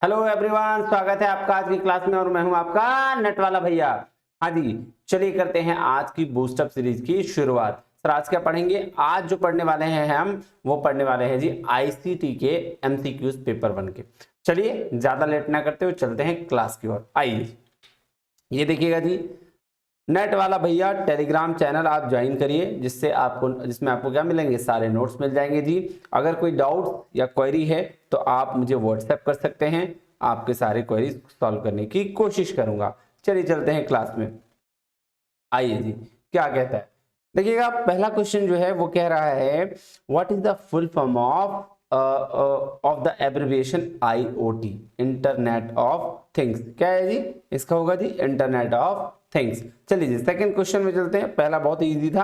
Hello everyone, स्वागत है आपका आज की क्लास में और मैं हूं आपका नेट वाला भैया। हाँ जी, चलिए करते हैं आज की बूस्टअप सीरीज की शुरुआत। सर आज क्या पढ़ेंगे? आज जो पढ़ने वाले हैं हम वो पढ़ने वाले हैं जी आईसीटी के एमसीक्यूज पेपर 1 के। चलिए ज्यादा लेट ना करते हुए चलते हैं क्लास की ओर। आइए ये देखिएगा जी, नेट वाला भैया टेलीग्राम चैनल आप ज्वाइन करिए जिसमें आपको क्या मिलेंगे, सारे नोट्स मिल जाएंगे जी। अगर कोई डाउट या क्वेरी है तो आप मुझे व्हाट्सएप कर सकते हैं, आपके सारे क्वेरीज सॉल्व करने की कोशिश करूंगा। चलिए चलते हैं क्लास में। आइए जी, क्या कहता है देखिएगा। पहला क्वेश्चन जो है वो कह रहा है what is the full form of the abbreviation IoT, internet of things. क्या है जी? इसका होगा जी इंटरनेट ऑफ थिंग्स। चलिए जी सेकंड क्वेश्चन में चलते हैं। पहला बहुत इजी था,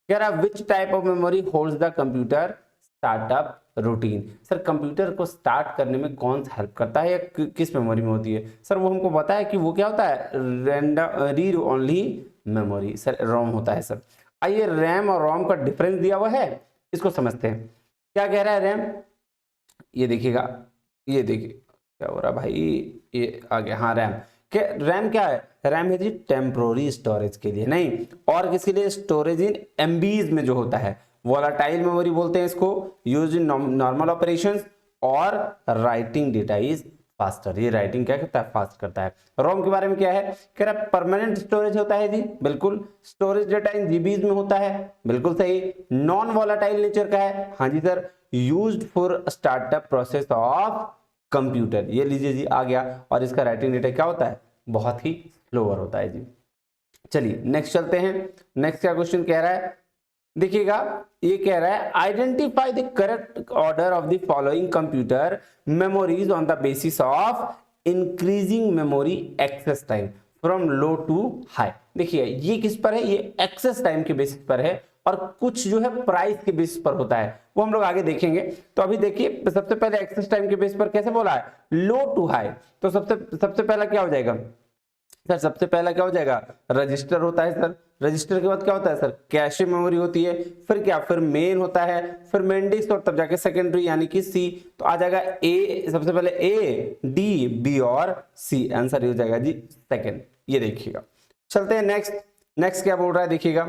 कह रहा which type of memory holds the computer startup routine. Sir computer को स्टार्ट करने में कौन सा हेल्प करता है या किस मेमोरी में होती है? सर वो हमको पता है कि वो क्या होता है, रीड ओनली मेमोरी, सर रोम होता है सर। आइए रैम और रोम का डिफरेंस दिया हुआ है, इसको समझते हैं। क्या कह रहा है रैम? ये देखिएगा, ये देखिए क्या हो रहा है भाई, ये आ गया। हाँ रैम रैम क्या है? रैम है जी टेम्पोररी स्टोरेज के लिए, नहीं और किसके लिए? स्टोरेज इन एमबीज में जो होता है। वोलाटाइल मेमोरी बोलते हैं इसको, यूज इन नॉर्मल ऑपरेशंस, और राइटिंग डेटा इज फास्टर। ये राइटिंग क्या करता है? फास्ट करता है। रोम के बारे में क्या है? कह रहा परमानेंट स्टोरेज होता है जी, बिल्कुल। स्टोरेज डेटा इन जीबीज में होता है, बिल्कुल सही। नॉन वोलाटाइल नेचर का है, हाँ जी sir. Used for startup process of computer, ये लीजिए जी आ गया। और इसका राइटिंग डेटा क्या होता है? बहुत ही स्लोअर होता है जी। चलिए नेक्स्ट चलते हैं। नेक्स्ट क्या क्वेश्चन कह रहा है देखिएगा, ये कह रहा है identify the correct order of the following computer memories on the basis of increasing memory access time from low to high. देखिए ये किस पर है? ये एक्सेस टाइम के बेसिस पर है, और कुछ जो है प्राइस के बेसिस पर होता है, वो हम लोग आगे देखेंगे। तो अभी देखिए सबसे पहले एक्सेस टाइम के बेसिस पर कैसे बोला है? लो टू हाई। तो सबसे पहला क्या हो जाएगा सर? सबसे पहला क्या हो जाएगा? रजिस्टर होता है सर। रजिस्टर के बाद क्या होता है सर? कैशे मेमोरी होती है। फिर क्या? फिर मेन होता है, फिर मेन डिस्क, और तब जाके सेकेंडरी यानी कि सी। तो आ जाएगा ए, सबसे पहले ए, डी, बी और सी। आंसर हो जाएगा जी सेकेंड। ये देखिएगा। चलते हैं नेक्स्ट। नेक्स्ट क्या बोल रहा है देखिएगा,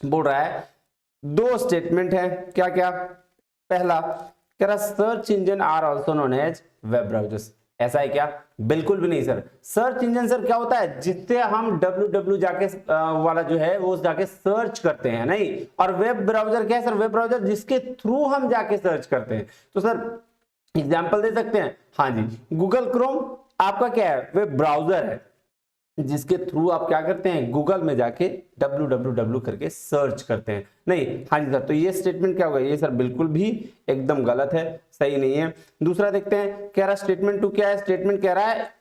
बोल रहा है दो स्टेटमेंट है। क्या क्या? पहला कह रहा search engine are also known as web browsers. ऐसा है क्या? बिल्कुल भी नहीं सर। सर्च इंजन सर क्या होता है? जिससे हम www जाके वाला जो है वो जाके सर्च करते हैं, नहीं। और वेब ब्राउजर क्या है सर? वेब ब्राउजर जिसके थ्रू हम जाके सर्च करते हैं। तो सर एग्जांपल दे सकते हैं? हाँ जी, गूगल क्रोम आपका क्या है? वेब ब्राउजर है जिसके थ्रू आप क्या करते हैं? गूगल में जाके www करके सर्च करते हैं, नहीं। हाँ जी सर, तो ये स्टेटमेंट क्या होगा? ये सर बिल्कुल भी एकदम गलत है, सही नहीं है। दूसरा देखते हैं, कह रहा स्टेटमेंट 2 क्या है? स्टेटमेंट कह रहा है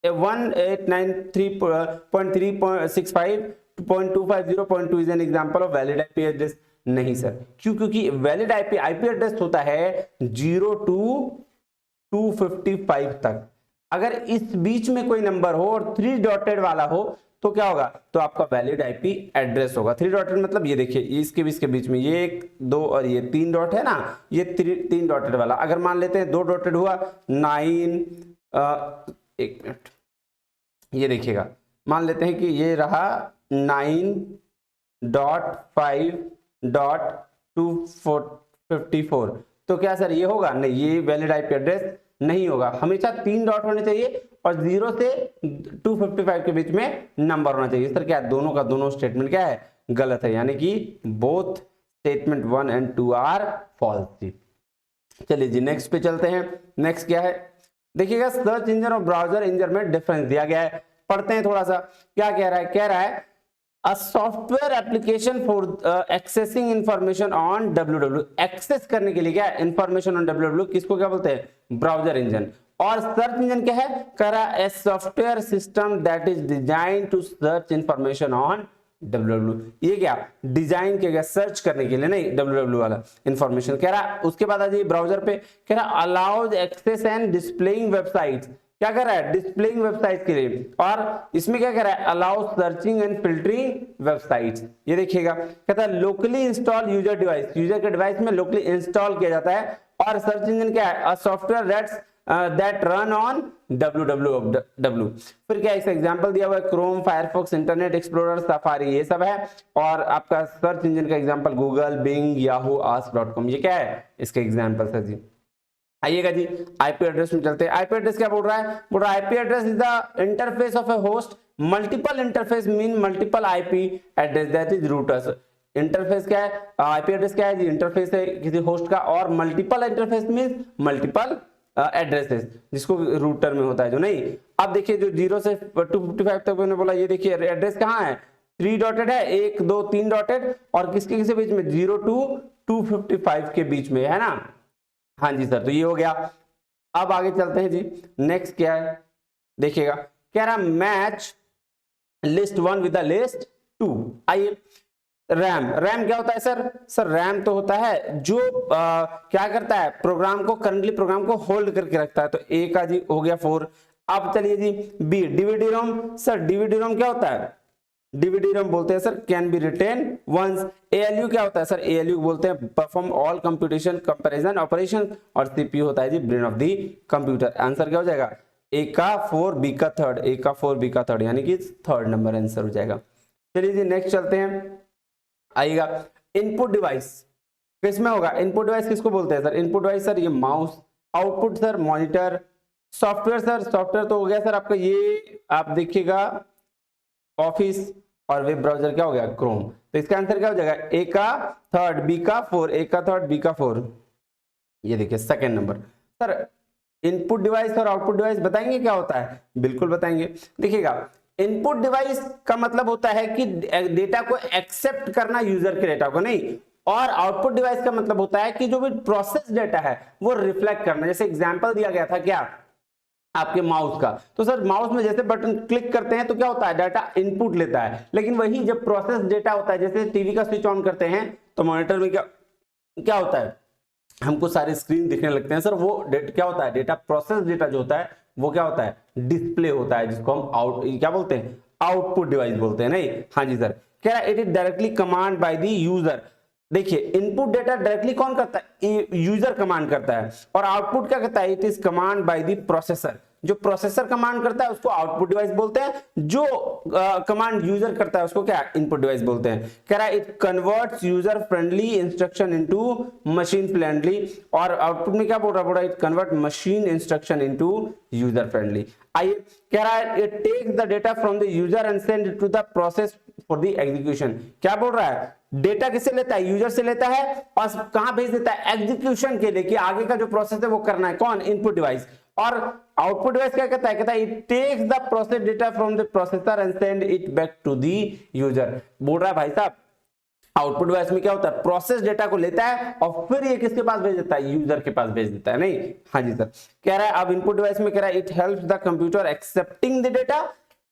1893.365.250.2 is an example of valid IP address. नहीं सर, क्यों? क्योंकि वैलिड आईपी एड्रेस होता है 0 टू 255 तक। अगर इस बीच में कोई नंबर हो और 3 डॉटेड वाला हो तो क्या होगा? तो आपका वैलिड आईपी एड्रेस होगा। 3 डॉटेड मतलब ये देखिए, इसके बीच में ये 1 2 और ये 3 डॉट है ना, ये 3 डॉटेड वाला। अगर मान लेते हैं 2 डॉटेड हुआ 9, एक मिनट, ये देखिएगा, मान लेते हैं कि ये रहा 9.5.254। तो क्या सर ये होगा? नहीं, ये वैलिड आईपी एड्रेस नहीं होगा। हमेशा 3 डॉट होने चाहिए और 0 से 255 के बीच में नंबर होना चाहिए। सर क्या दोनों का दोनों स्टेटमेंट क्या है? गलत है, यानी कि both statement 1 and 2 are false. चलिए जी नेक्स्ट पे चलते हैं। नेक्स्ट क्या है देखिएगा, सर्च इंजन और ब्राउजर इंजन में डिफरेंस दिया गया है, पढ़ते हैं थोड़ा सा। क्या कह रहा है? कह रहा है A software application for accessing information on www, access करने के लिए क्या? इंफॉर्मेशन ऑन www, किसको क्या बोलते हैं? Browser engine. और सर्च इंजन क्या है? कह रहा है software system that is design to search information on www। ये क्या डिजाइन किया गया? सर्च करने के लिए, नहीं www वाला इंफॉर्मेशन। कह रहा है उसके बाद आ जाइए ब्राउजर पे, कह रहा allows access and displaying websites. क्या कर रहा है? डिस्प्लेइंग वेबसाइट के लिए। और इसमें क्या कर रहा है? Allow searching and filtering websites. ये देखिएगा, कहता है locally install user device, user के डिवाइस में लोकली इंस्टॉल किया जाता है। और सर्च इंजन क्या है? A software that's that run on www। फिर क्या इसका एग्जांपल दिया हुआ है, Chrome, Firefox, internet explorer, safari, ये सब है। और आपका सर्च इंजन का एग्जांपल गूगल, बिंग, याहू, आस्क.com, ये क्या है इसके एग्जांपल है जी। आइएगा जी आईपी एड्रेस में चलते हैं। आईपी एड्रेस क्या बोल रहा है, बोल रहा है IP address is the interface of A host, multiple interface mean multiple IP address that is routers. Interface क्या है, आईपी एड्रेस क्या है जी, इंटरफेस है किसी होस्ट का, और multiple interface mean multiple addresses, जिसको रूटर में होता है जो नहीं। अब देखिए जो 0 से 255 तक मैंने बोला, ये देखिए एड्रेस कहाँ है, 3 डॉटेड है, 1 2 3 डॉटेड, और किसके किसके बीच में, 0 to 255 के बीच में है ना। हाँ जी सर, तो ये हो गया। अब आगे चलते हैं जी, नेक्स्ट क्या है देखिएगा, कह रहा match list 1 with the list 2। आइए रैम, रैम क्या होता है सर रैम तो होता है जो क्या करता है, प्रोग्राम को करंटली प्रोग्राम को होल्ड करके रखता है। तो ए का जी हो गया 4। अब चलिए जी B, DVD ROM. Sir DVD ROM क्या होता है, डीवीडी रोम बोलते हैं sir can be written once. ALU क्या होता है सर, एएलयू बोलते हैं perform all computation comparison operation, और सीपीयू होता है जी brain of the computer. Answer क्या हो जाएगा, ए का 4 बी का 3, ए का 4 बी का 3, यानी कि 3rd नंबर आंसर हो जाएगा। चलिए जी नेक्स्ट चलते हैं, आइएगा इनपुट डिवाइस किसमें होगा, इनपुट डिवाइस किसको बोलते हैं सर, इनपुट डिवाइस सर ये mouse, output sir monitor, software sir, software तो हो गया सर आपका ये आप देखिएगा ऑफिस, और वेब ब्राउजर क्या हो गया क्रोम। तो इसका आंसर क्या हो जाएगा, ए का 3rd बी का 4, ए का 3rd बी का 4, ये देखिए 2nd number. Sir input device और आउटपुट डिवाइस बताएंगे क्या होता है, बिल्कुल बताएंगे। देखिएगा इनपुट डिवाइस का मतलब होता है कि डेटा को एक्सेप्ट करना यूजर के डेटा को नहीं, और आउटपुट डिवाइस का मतलब होता है कि जो भी प्रोसेस डेटा है वो रिफ्लेक्ट करना। जैसे एग्जांपल दिया गया था क्या आपके माउस का, तो सर माउस में जैसे बटन क्लिक करते हैं तो क्या होता है, डाटा इनपुट लेता है, लेकिन वही जब प्रोसेस डेटा होता है, जैसे टीवी का स्विच ऑन करते हैं तो मॉनिटर में क्या होता है, हमको सारे स्क्रीन दिखने लगते हैं सर, वो क्या होता है, डेटा प्रोसेस डेटा जो होता है वो क्या होता है, डिस्प्ले होता है, जिसको हम क्या बोलते हैं, आउटपुट डिवाइस बोलते हैं नहीं। हाँ जी सर, कह रहा है it is directly command by the user. देखिए इनपुट डेटा डायरेक्टली कौन करता है, यूजर कमांड करता है, और आउटपुट क्या करता है, it is command by the processor. जो प्रोसेसर कमांड करता है उसको आउटपुट डिवाइस बोलते हैं, जो कमांड यूजर करता है उसको क्या, इनपुट डिवाइस बोलते हैं। कह रहा है it converts user friendly instruction into machine friendly, और आउटपुट में क्या बोल रहा है, it convert machine instruction into user friendly. आइए कह रहा है it takes the data from the user and send it to the process for the execution. क्या बोल रहा है, डेटा किससे लेता है, यूजर से लेता है, और कहां भेज देता है, एग्जीक्यूशन के लिए, कि आगे का जो प्रोसेस है वो करना है, कौन, इनपुट डिवाइस। और आउटपुट डिवाइस क्या कहता है, कहता है it takes the process data from the processor and send it back to the user. बोल रहा है भाई साहब आउटपुट डिवाइस में क्या होता है, प्रोसेस डेटा को लेता है और फिर ये किसके पास भेज देता है, यूजर के पास भेज देता है नहीं। हाँ जी सर, कह रहा है अब इनपुट डिवाइस में कह रहा है it helps the computer accepting the data,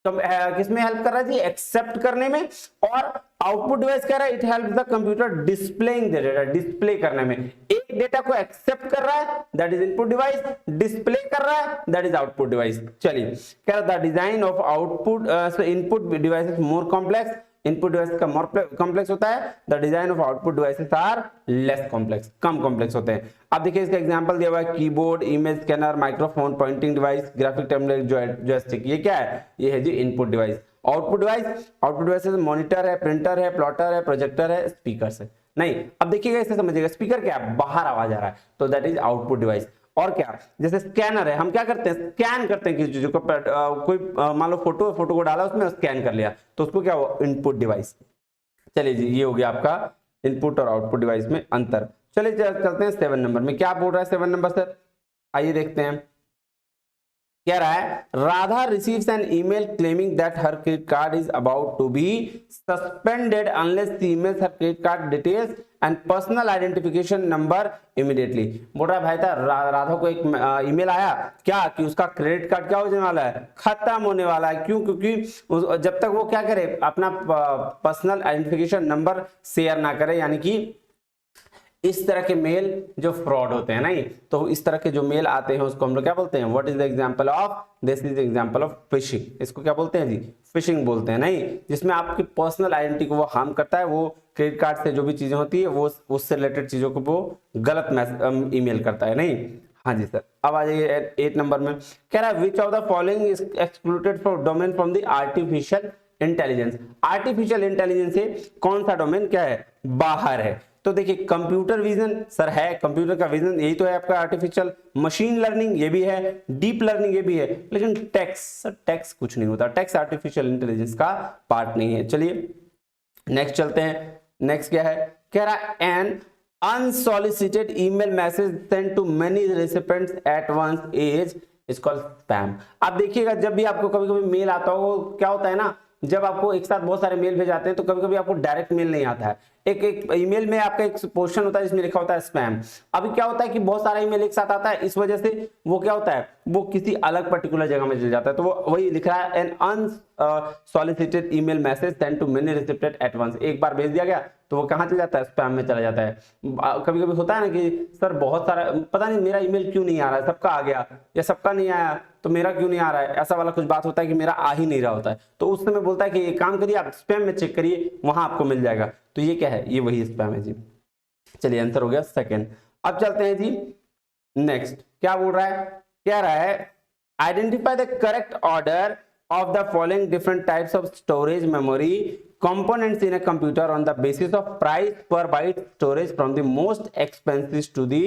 किसमें हेल्प कर रहा है जी, एक्सेप्ट करने में। और आउटपुट डिवाइस कह रहा है it helps the computer displaying the data, display करने में। एक डेटा को एक्सेप्ट कर रहा है that is input device, display कर रहा है दैट इज आउटपुट डिवाइस। चलिए कह रहा है the design of output input device is more complex, input device का मोर कॉम्प्लेक्स होता है, the design of output devices are less complex, कम कॉम्प्लेक्स होते हैं। अब देखिए इसका एग्जांपल दिया हुआ है keyboard, image scanner, microphone, pointing device, graphic terminal, joystick, ये क्या है, ये है जी input device. Output device, output device monitor है, प्रिंटर है, प्लॉटर है, प्रोजेक्टर है, स्पीकर है नहीं। अब देखिएगा इससे समझिएगा, स्पीकर क्या है, बाहर आवाज आ रहा है तो दैट इज आउटपुट डिवाइस। और क्या, जैसे स्कैनर है, हम क्या करते हैं, स्कैन करते हैं किसी चीज को, कोई मान लो फोटो को डाला उसमें स्कैन कर लिया तो उसको क्या हुआ, इनपुट डिवाइस। चलिए जी ये हो गया आपका इनपुट और आउटपुट डिवाइस में अंतर। चलिए चलते हैं 7 नंबर में, क्या बोल रहा है 7 नंबर सर, आइए देखते हैं। कह रहा है Radha receives an email claiming that her credit card is about to be suspended unless she emails her credit card details and personal identification number immediately. बोल रहा है भाई था राधा को एक ईमेल आया क्या, कि उसका क्रेडिट कार्ड क्या होने वाला है, खत्म होने वाला है। क्यों, क्योंकि जब तक वो क्या करे, अपना पर्सनल आइडेंटिफिकेशन नंबर शेयर ना करे, यानी कि इस तरह के मेल जो फ्रॉड होते हैं नहीं, तो इस तरह के जो मेल आते हैं उसको हम लोग क्या बोलते हैं, what is the example of, this is example of fishing. इसको क्या बोलते हैं जी, फिशिंग बोलते हैं नहीं, जिसमें आपकी पर्सनल आइडेंटिटी को वो हार्म करता है। वो क्रेडिट कार्ड से जो भी चीजें होती है वो उससे रिलेटेड चीजों को वो गलत ईमेल करता है नहीं। हाँ जी सर, अब आ जाइए 8 नंबर में, कह रहा है which of the following is excluded from domain from the artificial intelligence. Artificial intelligence से कौन सा डोमेन क्या है, बाहर है। तो देखिए कंप्यूटर विजन सर है, कंप्यूटर का विजन यही तो है आपका आर्टिफिशियल, मशीन लर्निंग ये भी है, डीप लर्निंग ये भी है, लेकिन टेक्स्ट कुछ नहीं होता, टेक्स्ट आर्टिफिशियल इंटेलिजेंस का पार्ट नहीं है। चलिए नेक्स्ट चलते हैं, नेक्स्ट क्या है, कह रहा है N unsolicited email message sent to many recipients at once is called spam। आप देखिएगा जब भी आपको कभी कभी मेल आता हो, क्या होता है ना, जब आपको एक साथ बहुत सारे मेल भेज जाते हैं तो कभी कभी आपको डायरेक्ट मेल नहीं आता है, एक ईमेल में आपका एक पोर्शन होता है जिसमें लिखा होता है स्पैम। अभी क्या होता है कि बहुत सारा ईमेल एक साथ आता है, इस वजह से वो क्या होता है, वो किसी अलग पर्टिकुलर जगह में चल जाता है, तो वो वही लिख रहा है an unsolicited email message send to many recipient at once. एक बार भेज दिया गया तो वो कहां चला जाता है, स्पैम में चला जाता है। कभी कभी होता है ना कि सर बहुत सारा, पता नहीं मेरा ईमेल क्यों नहीं आ रहा है, सबका आ गया या सबका नहीं आया तो मेरा क्यों नहीं आ रहा है, ऐसा वाला कुछ बात होता है कि मेरा आ ही नहीं रहा होता है, तो उस समय बोलता है कि एक काम करिए आप स्पैम में चेक करिए, वहां आपको मिल जाएगा। तो ये क्या है, ये वही स्पैम है जी। चलिए आंसर हो गया सेकंड। अब चलते हैं जी नेक्स्ट, क्या बोल रहा है, कह रहा है identify the correct order of the following different types of storage memory components in a computer on the basis of price per byte storage from the most expensive to the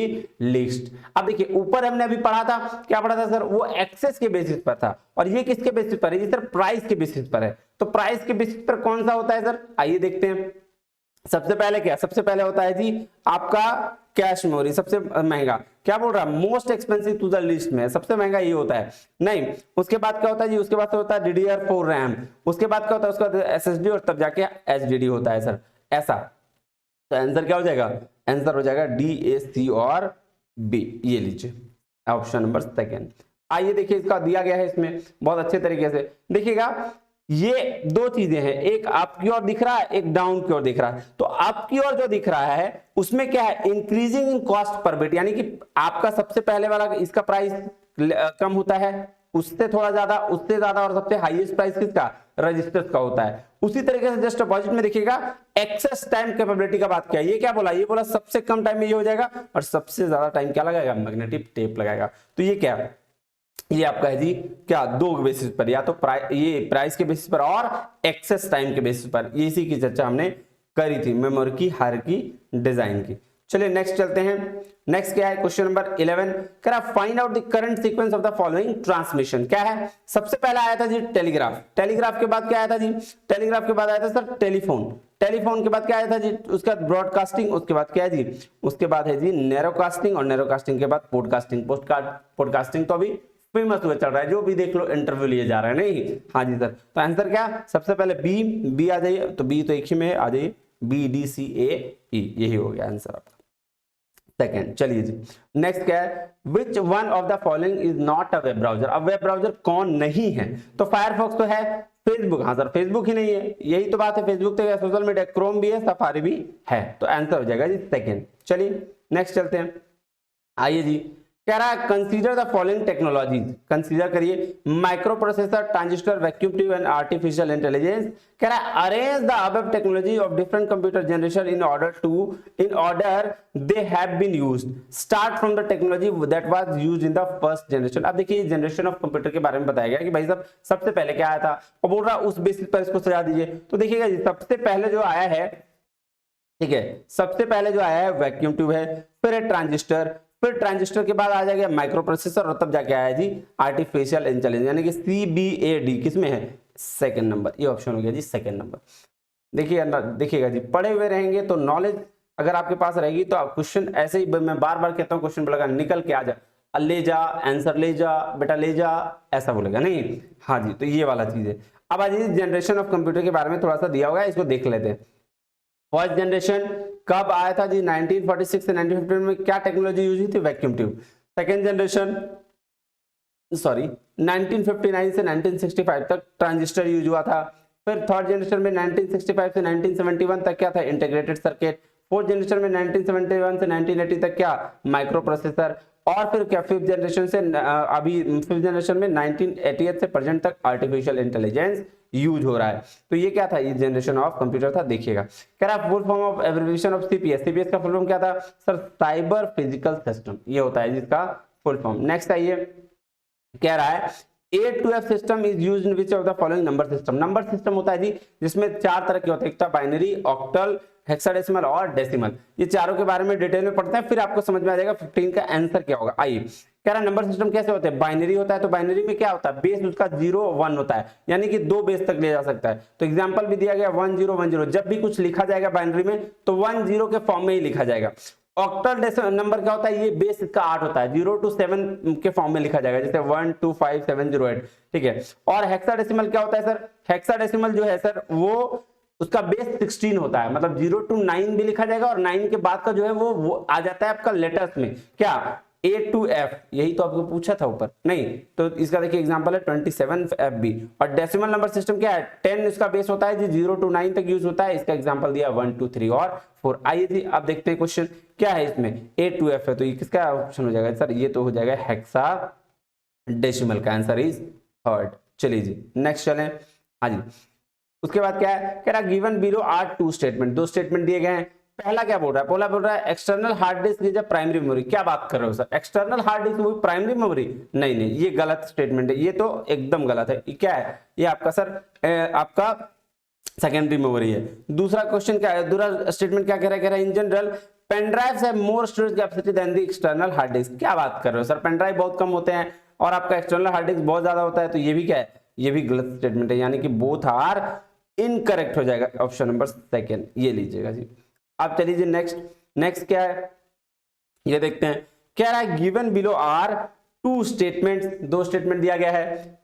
least। अब देखिए ऊपर हमने अभी पढ़ा था, क्या पढ़ा था सर, वो एक्सेस के बेसिस पर था, और ये किसके बेसिस पर है, ये सर प्राइस के बेसिस पर है। तो प्राइस के बेसिस पर कौन सा होता है सर, आइए देखते हैं। सबसे पहले क्या, सबसे पहले होता है जी आपका कैश मेमोरी, सबसे महंगा, क्या बोल रहा है, most expensive to the list में सबसे महंगा ये होता है, नहीं। उसके बाद क्या होता है जी, उसके बाद होता है DDR4 रैम, उसके बाद क्या होता है, उसके बाद SSD, और तब जाके HDD होता है सर, ऐसा। तो आंसर क्या हो जाएगा, आंसर हो जाएगा D, A, C और B, ये लीजिए ऑप्शन नंबर सेकंड। आइए देखिए इसका दिया गया है इसमें बहुत अच्छे तरीके से, देखिएगा ये दो चीजें हैं, एक अप की ओर दिख रहा है, एक डाउन की ओर दिख रहा है। तो अप की ओर जो दिख रहा है उसमें क्या है, increasing in cost per bit, यानी कि आपका सबसे पहले वाला इसका प्राइस कम होता है, उससे थोड़ा ज्यादा, उससे ज्यादा, और सबसे हाईएस्ट प्राइस किसका, रजिस्टर्स का होता है। उसी तरीके से जस्ट अपोजिट में देखिएगा एक्सेस टाइम कैपेबिलिटी का बात किया, ये क्या बोला, ये बोला सबसे कम टाइम में ये हो जाएगा, और सबसे ज्यादा टाइम क्या लगाएगा, मैग्नेटिक टेप लगाएगा। तो ये क्या है, ये आपका है जी क्या, दो बेसिस पर, या तो ये प्राइस के बेसिस पर और एक्सेस टाइम के बेसिस पर, ये इसी की चर्चा हमने करी थी मेमोरी की हायरार्की डिजाइन की। चलिए नेक्स्ट चलते हैं, नेक्स्ट क्या है, क्वेश्चन नंबर 11, कह रहा find out the current sequence of the following transmission. क्या है, सबसे पहले आया था जी टेलीग्राफ, टेलीग्राफ के बाद क्या आया था जी, टेलीग्राफ के बाद आया था सर टेलीफोन, टेलीफोन के बाद क्या आया था जी, उसके बाद ब्रॉडकास्टिंग, उसके बाद क्या है जी, उसके बाद है जी नैरोकास्टिंग, और नैरोकास्टिंग के बाद पॉडकास्टिंग। पॉडकास्टिंग तो अभी फेमस हुआ चल रहा है, जो भी देख लो इंटरव्यू लिए जा रहे हैं, नहीं, हाँ जी सर। तो आंसर क्या, सबसे पहले बी आ जाइए, तो बी तो एक ही में आ जाइए, BDCAE, यही हो गया आंसर आपका सेकंड। चलिए जी नेक्स्ट क्या है, which one of the following is not a web browser. अब वेब ब्राउजर कौन नहीं है, तो फायरफॉक्स तो है, फेसबुक, हाँ सर फेसबुक ही नहीं है, यही तो बात है, फेसबुक तो सोशल मीडिया, क्रोम भी है, सफारी भी है, तो आंसर हो जाएगा जी सेकंड। चलिए नेक्स्ट चलते हैं, आइए जी, कह रहा है consider the following technologies, consider करिए, microprocessor, transistor, vacuum tube and artificial intelligence. कह रहा है arrange the above technology of different computer generation in order they have been used, start from the technology that was used in the first generation. अब देखिए generation of computer के बारे में बताया गया कि भाई साहब सबसे पहले क्या आया था, और बोल रहा उस बेसिस पर इसको सजा दीजिए। तो देखिएगा सबसे पहले जो आया है, ठीक है, सबसे पहले जो आया है वैक्यूम ट्यूब है, फिर है ट्रांजिस्टर, फिर ट्रांजिस्टर के बाद आ जाएगा माइक्रो प्रोसेसर, और तब जाके आया जी आर्टिफिशियल इंटेलिजेंस, यानी कि CBAD किसमें है, सेकंड नंबर, ये ऑप्शन हो गया जी सेकंड नंबर। देखिएगा जी पढ़े हुए रहेंगे तो नॉलेज अगर आपके पास रहेगी तो आप क्वेश्चन ऐसे ही, मैं बार बार कहता हूँ क्वेश्चन बोलेगा निकल के आ जा, ले जा आंसर ले जा बेटा ले जा, ऐसा बोलेगा नहीं, हाँ जी, तो ये वाला चीज है। अब आज जनरेशन ऑफ कंप्यूटर के बारे में थोड़ा सा दिया हुआ है, इसको देख लेते हैं। फर्स्ट जनरेशन कब आया था जी, 1946 से 1950 में क्या टेक्नोलॉजी यूज हुई थी, वैक्यूम ट्यूब। सेकेंड जनरेशन 1959 से 1965 तक ट्रांजिस्टर यूज हुआ था। फिर थर्ड जनरेशन में 1965 से 1971 तक क्या था, इंटीग्रेटेड सर्किट। फोर्थ जनरेशन में 1971 से 1980 तक क्या, माइक्रो प्रोसेसर। और फिर क्या फिफ्थ जनरेशन से अभी फिफ्थ जनरेशन में 1988 से प्रेजेंट तक आर्टिफिशियल इंटेलिजेंस यूज हो रहा है। तो ये क्या था, ये जनरेशन ऑफ कंप्यूटर था। देखिएगा कह रहा full form of abbreviation of CPS, CPS का फुल फॉर्म क्या था सर, साइबर फिजिकल सिस्टम, ये होता है जिसका फुल फॉर्म। नेक्स्ट आइए, कह रहा है A2F system is used in which of the following number system. Number system होता है जी जिसमें 4 तरह के होते हैं, एक तो बाइनरी, ऑक्टल, हेक्साडेसिमल और डेसिमल। ये चारों के बारे में डिटेल में पढ़ते हैं, फिर आपको समझ में आ जाएगा 15 का आंसर क्या होगा। आइए, कह रहा है नंबर सिस्टम कैसे होते हैं। बाइनरी होता है तो बाइनरी में क्या होता है, बेस उसका 0 1 होता है, यानी कि 2 बेस तक ले जा सकता है। तो एग्जांपल भी दिया गया 1 0 1 0, जब भी कुछ लिखा जाएगा बाइनरी में तो 1 0 के फॉर्म में ही लिखा जाएगा। ऑक्टल नंबर क्या होता है, ये बेस इसका 8 होता है, 0 to 7 के फॉर्म में लिखा जाएगा, जैसे 1 2 5 7 0 8, ठीक है। और हेक्साडेसिमल क्या होता है सर, हेक्साडेसिमल जो है सर वो उसका बेस 16 होता है, मतलब 0 to 9 भी लिखा जाएगा और 9 के बाद का जो है वो आ जाता है आपका लेटर्स में, क्या A2F, यही तो आपको पूछा था ऊपर, नहीं तो इसका देखिए एग्जांपल है 27FB। और डेसिमल नंबर सिस्टम क्या है, 10 इसका बेस होता है जी, 0 to 9 तक यूज होता है, इसका एग्जांपल दिया 1 2 3 और 4। आइए जी अब देखते हैं क्वेश्चन क्या है इसमें। A2F है तो ये किसका ऑप्शन हो जाएगा सर, ये तो हो जाएगा हेक्सा डेसिमल का आंसर इज 3rd। चलिए जी नेक्स्ट चलें। हाँ जी, उसके बाद क्या है, कह रहा given below are 2 statement, 2 statement दिए गए हैं। पहला क्या बोल रहा है, पहला बोल रहा है external hard disc is a primary memory. क्या बात कर रहे हो सर, एक्सटर्नल हार्ड डिस्क वो प्राइमरी मेमोरी? नहीं नहीं, ये गलत स्टेटमेंट है, ये तो एकदम गलत है। ये क्या है, ये आपका सर आपका सेकेंडरी मेमोरी है। दूसरा क्वेश्चन क्या है, दूसरा स्टेटमेंट क्या कह रहा है, कह रहा है in general pen drives have more storage capacity than the external hard disk. क्या बात कर रहे हो सर, पेन ड्राइव बहुत कम होते हैं और आपका एक्सटर्नल हार्ड डिस्क बहुत ज्यादा होता है, तो ये भी क्या है, ये भी गलत स्टेटमेंट है, यानी कि बोथ आर इनकरेक्ट हो जाएगा, ऑप्शन नंबर 2 ये लीजिएगा जी। अब चलिए नेक्स्ट क्या है ये देखते हैं। कह रहा है given below are 2 statement, 2 statement दिया गया है।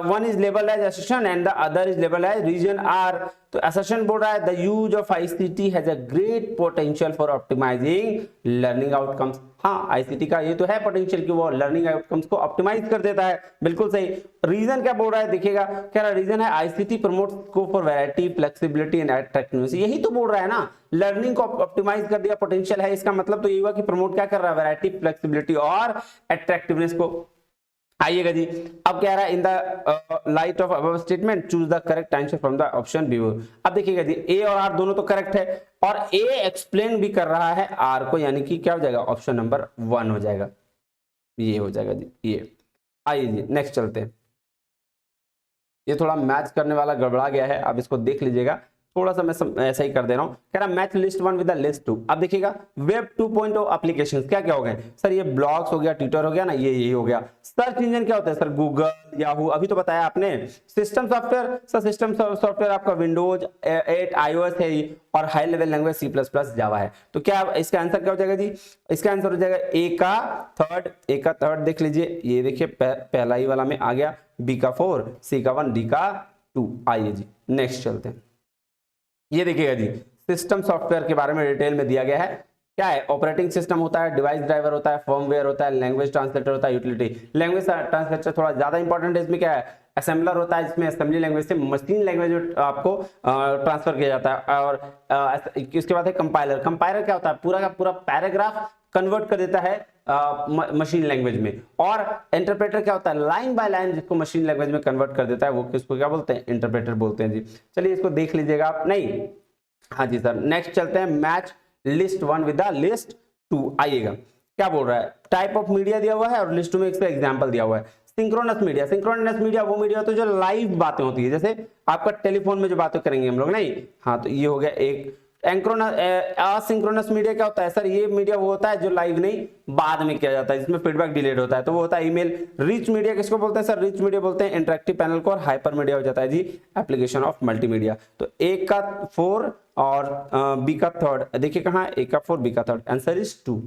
one is labeled as assertion and the other is labeled as region R। तो assertion बोल रहा है the use of ICT has a great potential for optimizing learning outcomes। हाँ, ICT का ये तो है पोटेंशियल कि वो लर्निंग आउटकम्स को ऑप्टिमाइज कर देता है, बिल्कुल सही। रीजन क्या बोल रहा है देखिएगा, कह रहा है रीजन है ICT promotes scope for variety, flexibility and attractiveness. यही तो बोल रहा है ना, लर्निंग को ऑप्टिमाइज कर दिया, पोटेंशियल है, इसका मतलब तो ये हुआ कि प्रमोट क्या कर रहा है, वैरायटी, फ्लेक्सिबिलिटी और अट्रैक्टिवनेस को। आइएगा जी, अब कह रहा है in the light of above statement choose the correct answer from the option below. अब देखिएगा जी, ए और आर दोनों तो करेक्ट है और ए एक्सप्लेन भी कर रहा है आर को, यानी कि क्या हो जाएगा, ऑप्शन नंबर 1 हो जाएगा, ये हो जाएगा जी ये। आइए जी नेक्स्ट चलते हैं। ये थोड़ा मैच करने वाला गड़बड़ा गया है, अब इसको देख लीजिएगा, थोड़ा सा मैं ऐसा ही कर दे रहा हूं। कह रहा match list 1 with the list 2। अब देखिएगा वेब 2.0 एप्लीकेशंस क्या क्या हो गए सर, ये ब्लॉग्स हो गया, ट्विटर हो गया ना, ये यही हो गया। सर्च इंजन क्या होता है सर, गूगल, याहू, अभी तो बताया आपने। System software sir, system software आपका विंडोज 8 iOS है और हाई लेवल लैंग्वेज C++ जावा है। तो क्या इसका आंसर क्या हो जाएगा जी, इसका आंसर हो जाएगा ए का थर्ड देख लीजिए, ये देखिए पहला ही वाला में आ गया, बी का 4, सी का 1, डी का 2। आइए जी नेक्स्ट चलते हैं। ये देखिएगा जी, सिस्टम सॉफ्टवेयर के बारे में डिटेल में दिया गया है। क्या है, ऑपरेटिंग सिस्टम होता है, डिवाइस ड्राइवर होता है, फर्मवेयर होता है, लैंग्वेज ट्रांसलेटर होता है, यूटिलिटी। लैंग्वेज ट्रांसलेटर थोड़ा ज्यादा इंपॉर्टेंट है, इसमें क्या है, असेंबलर होता है, इसमें असेंबली लैंग्वेज से मशीन लैंग्वेज आपको ट्रांसफर किया जाता है। और इसके बाद है कंपाइलर। कंपाइलर क्या होता है, पूरा का पूरा पैराग्राफ कन्वर्ट कर देता है मशीन लैंग्वेज में। और इंटरप्रेटर क्या होता है, लाइन बाय लाइन जिसको मशीन लैंग्वेज में कन्वर्ट कर देता है, वो किसको क्या बोलते हैं, इंटरप्रेटर बोलते हैं जी। चलिए इसको देख लीजिएगा आप, नहीं हाँ जी सर। नेक्स्ट चलते हैं, match list 1 with the list 2। आइएगा क्या बोल रहा है, टाइप ऑफ मीडिया दिया हुआ है और लिस्ट 2 में इसका एग्जांपल दिया हुआ है। सिंक्रोनस मीडिया, सिंक्रोनस मीडिया वो मीडिया होता है जो लाइव बातें होती है, जैसे आपका टेलीफोन में जो बातें करेंगे हम लोग, नहीं हाँ, तो ये हो गया एक। असिंक्रोनस मीडिया क्या होता है सर, ये मीडिया वो होता है जो लाइव नहीं बाद में किया जाता है, जिसमें फीडबैक डिलेड होता है, तो वो होता है ईमेल। रिच मीडिया किसको बोलते हैं सर, रिच मीडिया बोलते हैं इंटरेक्टिव पैनल को, और हाइपर मीडिया हो जाता है जी एप्लीकेशन ऑफ मल्टीमीडिया। तो ए का 4 और बी का 3rd, देखिए कहाँ, ए का 4 बी का 3rd, आंसर इज 2।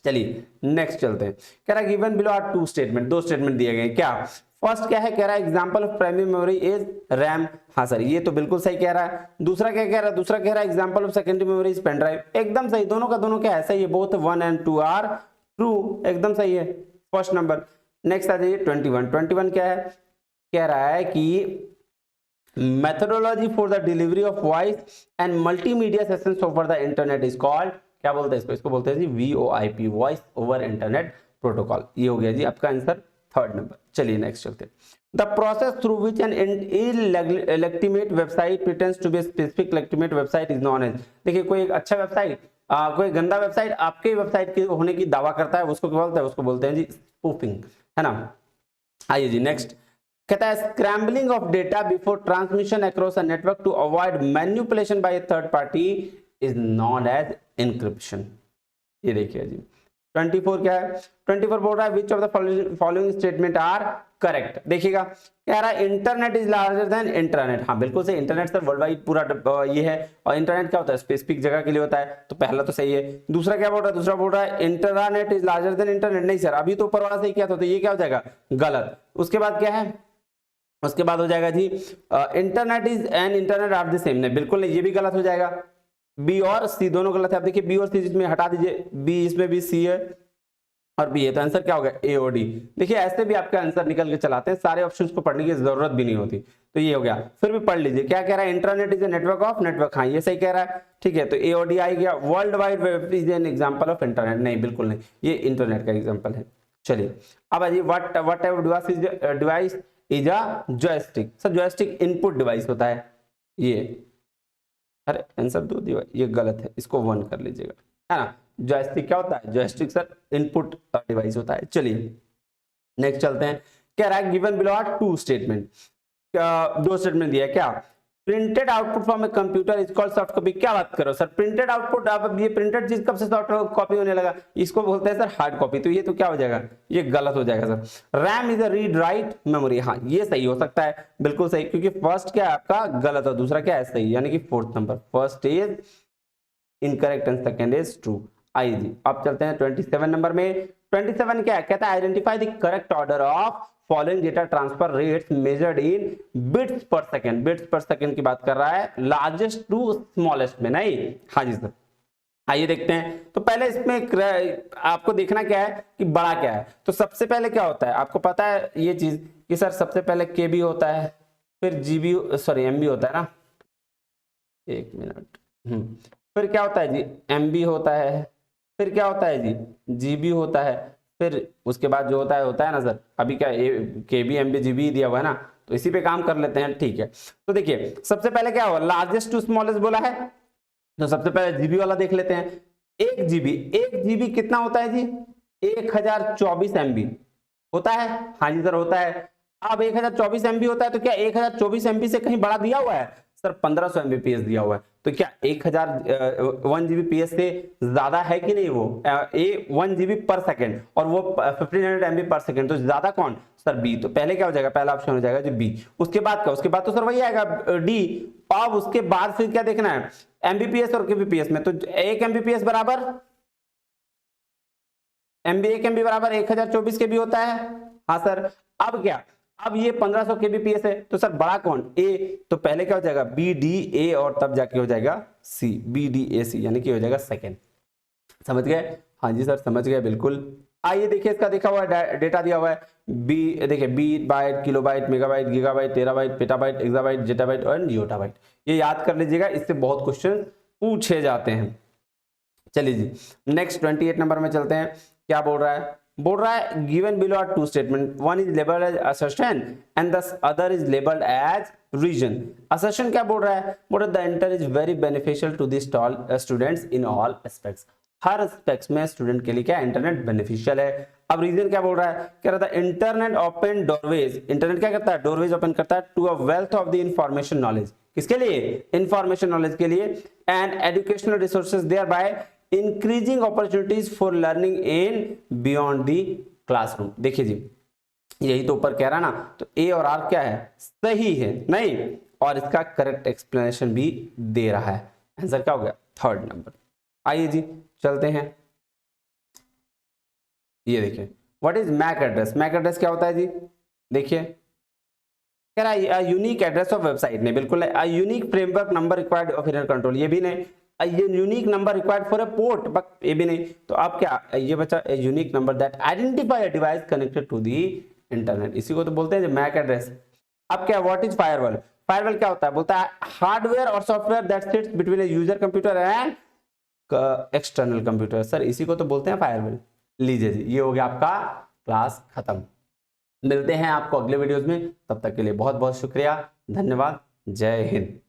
चलिए नेक्स्ट चलते हैं। कह रहा है given below are 2 statement, 2 statement दिए गए। क्या फर्स्ट क्या है, कह रहा है example of primary memory is RAM. हाँ सर, ये तो बिल्कुल सही कह रहा है। दूसरा क्या कह रहा है, दूसरा कह रहा है example of secondary memory is pen drive. एकदम सही, दोनों का दोनों क्या है, सही है, बोथ 1 and 2 आर ट्रू, एकदम सही है, फर्स्ट नंबर। नेक्स्ट आ जाइए 21 क्या है, कह रहा है कि methodology for the delivery of voice and multimedia sessions over the internet is called, क्या बोलते हैं इसको, इसको बोलते हैं जी VoIP, voice over internet protocol. ये हो गया जी आपका आंसर 3rd नंबर। चलिए नेक्स्ट चलते हैं। The process through which an illegitimate website pretends to be specific legitimate website is known as. देखिए कोई एक अच्छा वेबसाइट कोई गंदा वेबसाइट आपके वेबसाइट के होने की दावा करता है, उसको क्या बोलते हैं? उसको बोलते हैं जी स्पूफिंग, है ना। आइए जी नेक्स्ट, कहता है scrambling of data before transmission across a network to avoid manipulation by a third party is known as encryption. ये देखिए जी 24 क्या है, 24 बोल रहा है which of the following statement are correct. देखिएगा कह रहा है internet is larger than internet. हाँ बिल्कुल सही, इंटरनेट सर वर्ल्ड वाइड पूरा ये है, और इंटरनेट क्या होता है? स्पेसिफिक जगह के लिए होता है, तो पहला तो सही है। दूसरा क्या बोल रहा है? दूसरा बोल रहा है internet is larger than internet. नहीं सर, अभी तो ऊपर वाला सही किया था, तो ये क्या हो जाएगा? गलत। उसके बाद क्या है? उसके बाद हो जाएगा जी internet is and internet are the same. नहीं बिल्कुल नहीं, ये भी गलत हो जाएगा। बी और सी दोनों गलत है। आप देखिए बी और सी इसमें हटा दीजिए, बी इसमें भी सी है और बी है, तो आंसर क्या होगा? ए और डी। देखिए ऐसे भी आपका आंसर निकल के चलाते हैं, सारे ऑप्शंस को पढ़ने की जरूरत भी नहीं होती। तो ये हो गया, फिर भी पढ़ लीजिए क्या कह रहा है? Internet is a network of network. हाँ ये सही कह रहा है, ठीक है, तो ए और डी आ गया। World wide web is an example of internet. नहीं बिल्कुल नहीं, ये इंटरनेट का एग्जांपल है। चलिए अब आइए what ever device is a joystick. Sir joystick input device होता है ये। अरे आंसर दो दिया, ये गलत है, इसको 1 कर लीजिएगा, है ना। जॉयस्टिक क्या होता है? जॉयस्टिक सर इनपुट डिवाइस होता है। चलिए नेक्स्ट चलते हैं, कह रहा है गिवन बिलो आर 2 स्टेटमेंट। दो स्टेटमेंट दिया है, क्या? Printed output from a computer is called soft copy. क्या बात करो सर, प्रिंटेड आउटपुट, अब ये प्रिंटेड चीज कब से सॉफ्ट कॉपी होने लगा? इसको बोलते हैं सर हार्ड कॉपी। तो ये तो क्या हो जाएगा? ये गलत हो जाएगा sir. RAM is a read write memory. हाँ ये सही हो सकता है, बिल्कुल सही, क्योंकि फर्स्ट क्या है आपका गलत और दूसरा क्या है सही, यानी कि 4th number. First is incorrect and second is true. आइए जी अब चलते हैं 27 नंबर में। 27 क्या है? कहता है identify the correct order of following data transfer rates measured in bits पर सेकंड। बिट्स पर सेकंड की बात कर रहा है, लार्जेस्ट टू स्मॉलेस्ट में। नहीं, हाँ जी सर। आइए देखते हैं, तो पहले इसमें आपको देखना क्या है कि बड़ा क्या है। तो सबसे पहले क्या होता है आपको पता है ये चीज कि सर सबसे पहले केबी होता है, फिर जीबी सॉरी एमबी होता है ना, एक मिनट। फिर क्या होता है जी? एमबी होता है, फिर क्या होता है जी? जीबी होता है, फिर उसके बाद जो होता है ना सर, अभी क्या केबी एमबी जीबी दिया हुआ है ना, तो इसी पे काम कर लेते हैं, ठीक है। तो देखिए सबसे पहले क्या हुआ? लार्जेस्ट टू स्मॉलेस्ट बोला है, तो सबसे पहले जीबी वाला देख लेते हैं। एक जीबी कितना होता है जी? 1024 एमबी होता है। हाँ जी सर होता है। अब 1024 एमबी होता है, तो क्या 1024 एमबी से कहीं बड़ा दिया हुआ है? सर 1500 एमबीपीएस दिया हुआ है, तो क्या 1 जीबीपीएस से ज्यादा है कि नहीं? वो 1 जीबी पर सेकंड, और वो 1500 एमबी पर सेकंड, तो ज्यादा कौन? Sir B. तो पहले क्या हो जाएगा? पहला ऑप्शन हो जाएगा जी बी। उसके बाद क्या? उसके बाद तो सर वही आएगा डी। अब उसके बाद फिर क्या देखना है? एमबीपीएस और केबीपीएस में, तो 1 एमबीपीएस बराबर एक एमबी बराबर 1024 के भी होता है। हाँ सर। अब क्या? अब ये 1500 केबीपीएस है, तो सर बड़ा कौन? ए। तो पहले क्या हो जाएगा? बी डी ए, और तब जाके हो जाएगा सी, बी डी ए सी, यानी कि हो जाएगा सेकंड। समझ गए? हाँ जी सर समझ गए, बिल्कुल। आइए देखिए इसका देखा हुआ है डेटा दिया हुआ है। बी देखिए bit byte, kilobyte, megabyte, gigabyte, terabyte, petabyte, exabyte, zettabyte और योटाबाइट। ये याद कर लीजिएगा, इससे बहुत क्वेश्चन पूछे जाते हैं। चलिए जी नेक्स्ट 28 नंबर में चलते हैं। क्या बोल रहा है? बोल रहा है given below are 2 statement, one is labelled as assertion and the other is labelled as reason. Assertion क्या बोल रहा है? बोल रहा है the internet is very beneficial to the students in all aspects. हर एस्पेक्ट्स में स्टूडेंट के लिए क्या इंटरनेट बेनिफिशियल है। अब रीजन क्या बोल रहा है? कह रहा था इंटरनेट ओपन डोरवेज। इंटरनेट क्या करता है? डोरवेज ओपन करता है to a wealth of the information knowledge. किसके लिए? इंफॉर्मेशन नॉलेज के लिए। And educational resources thereby increasing opportunities for learning in beyond the classroom. देखिए जी यही तो ऊपर कह रहा ना, तो ए और आर क्या है? सही है। नहीं, और इसका करेक्ट एक्सप्लेनेशन भी दे रहा है। आंसर क्या हो गया? 3rd number. आइए जी चलते हैं, ये देखिए what is MAC address. MAC address क्या होता है जी? देखिए कह रहा है यूनिक एड्रेस ऑफ वेबसाइट। नहीं बिल्कुल है। Unique framework number required of internet control, ये भी नहीं। Unique number required for a port, but ये भी नहीं। तो आप क्या ये बचा? Unique number that identify a device connected to the internet, इसी को तो बोलते हैं मैक एड्रेस। अब क्या व्हाट इज फायरवॉल? फायरवॉल क्या होता है? बोलता है हार्डवेयर और software that sits between a user computer and external computer. Sir इसी को तो बोलते हैं फायरवॉल। लीजिए जी ये हो गया आपका क्लास खत्म। मिलते हैं आपको अगले वीडियोस में, तब तक के लिए बहुत बहुत शुक्रिया, धन्यवाद, जय हिंद।